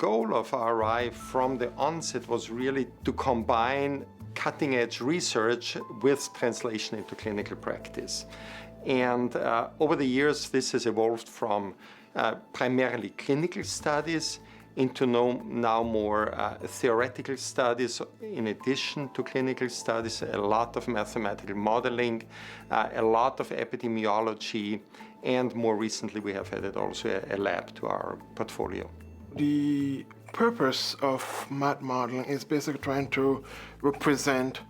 goal of RRI from the onset was really to combine cutting-edge research with translation into clinical practice. And over the years, this has evolved from primarily clinical studies into now more theoretical studies in addition to clinical studies, a lot of mathematical modeling, a lot of epidemiology, and more recently we have added also a lab to our portfolio. The purpose of math modeling is basically trying to represent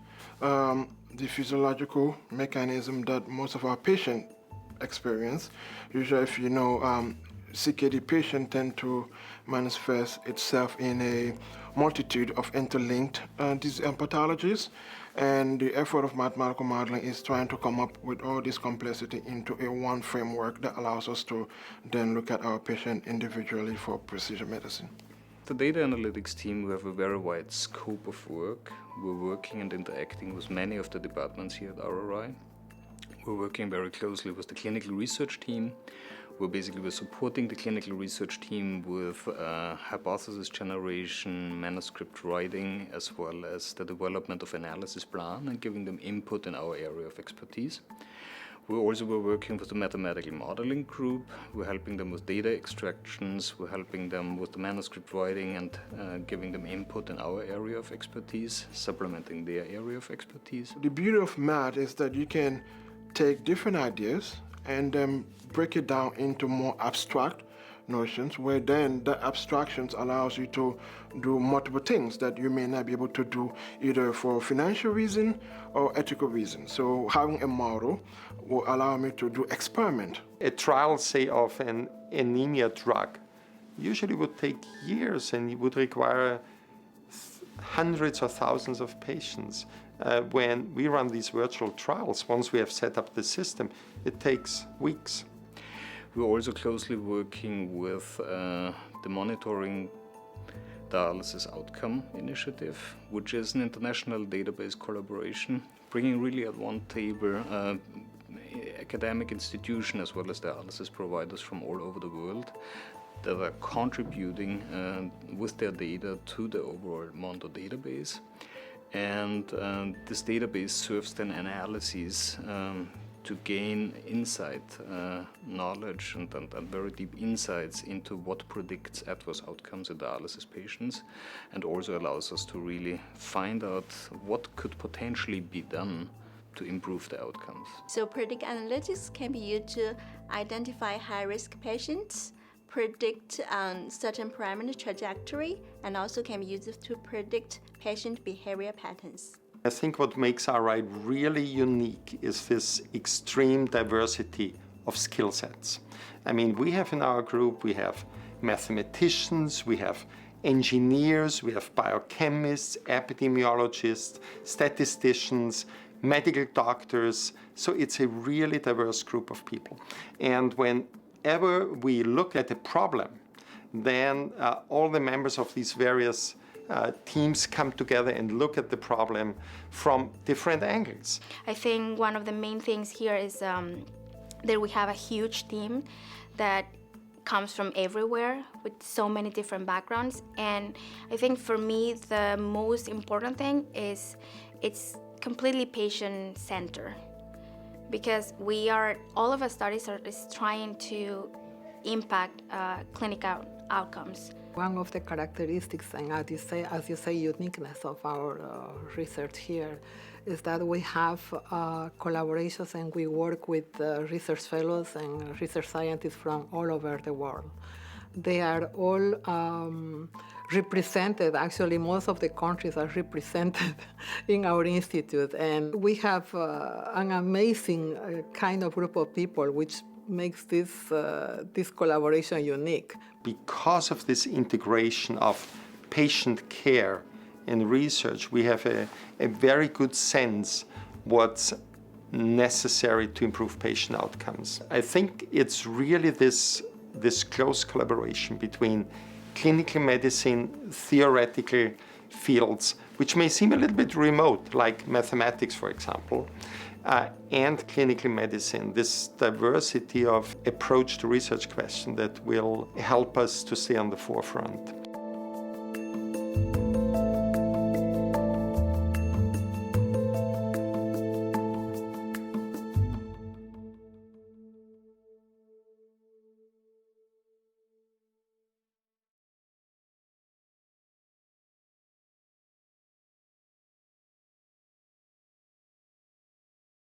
the physiological mechanism that most of our patients experience. Usually, if you know, CKD patients tend to manifest itself in a multitude of interlinked pathologies, and the effort of mathematical modeling is trying to come up with all this complexity into a one framework that allows us to then look at our patient individually for precision medicine. The data analytics team, we have a very wide scope of work. We're working and interacting with many of the departments here at RRI. We're working very closely with the clinical research team. We're supporting the clinical research team with hypothesis generation, manuscript writing, as well as the development of analysis plan and giving them input in our area of expertise. We're working with the mathematical modeling group. We're helping them with data extractions. We're helping them with the manuscript writing and giving them input in our area of expertise, supplementing their area of expertise. The beauty of math is that you can take different ideas and then break it down into more abstract notions, where then the abstractions allows you to do multiple things that you may not be able to do either for financial reason or ethical reason. So having a model will allow me to do experiment. A trial, say, of an anemia drug usually would take years and it would require hundreds or thousands of patients. When we run these virtual trials, once we have set up the system, it takes weeks. We're also closely working with the Monitoring Dialysis Outcome Initiative, which is an international database collaboration, bringing really at one table academic institutions as well as dialysis providers from all over the world that are contributing with their data to the overall Mondo database. And this database serves then analyses to gain insight, knowledge, and very deep insights into what predicts adverse outcomes in dialysis patients, and also allows us to really find out what could potentially be done to improve the outcomes. So predictive analytics can be used to identify high-risk patients, predict certain parameter trajectory, and also can be used to predict patient behavior patterns. I think what makes RRI really unique is this extreme diversity of skill sets. I mean, we have in our group, we have mathematicians, we have engineers, we have biochemists, epidemiologists, statisticians, medical doctors. So it's a really diverse group of people. And whenever we look at a problem, then all the members of these various teams come together and look at the problem from different angles. I think one of the main things here is that we have a huge team that comes from everywhere with so many different backgrounds. And I think for me, the most important thing is it's completely patient-centered, because all of our studies is trying to impact clinical outcomes. One of the characteristics, and as you say, uniqueness of our research here is that we have collaborations and we work with research fellows and research scientists from all over the world. They are all represented, actually most of the countries are represented in our institute, and we have an amazing kind of group of people which makes this collaboration unique. Because of this integration of patient care and research, we have a very good sense what's necessary to improve patient outcomes. I think it's really this close collaboration between clinical medicine, theoretical fields, which may seem a little bit remote, like mathematics, for example, and clinical medicine, this diversity of approach to research question that will help us to stay on the forefront.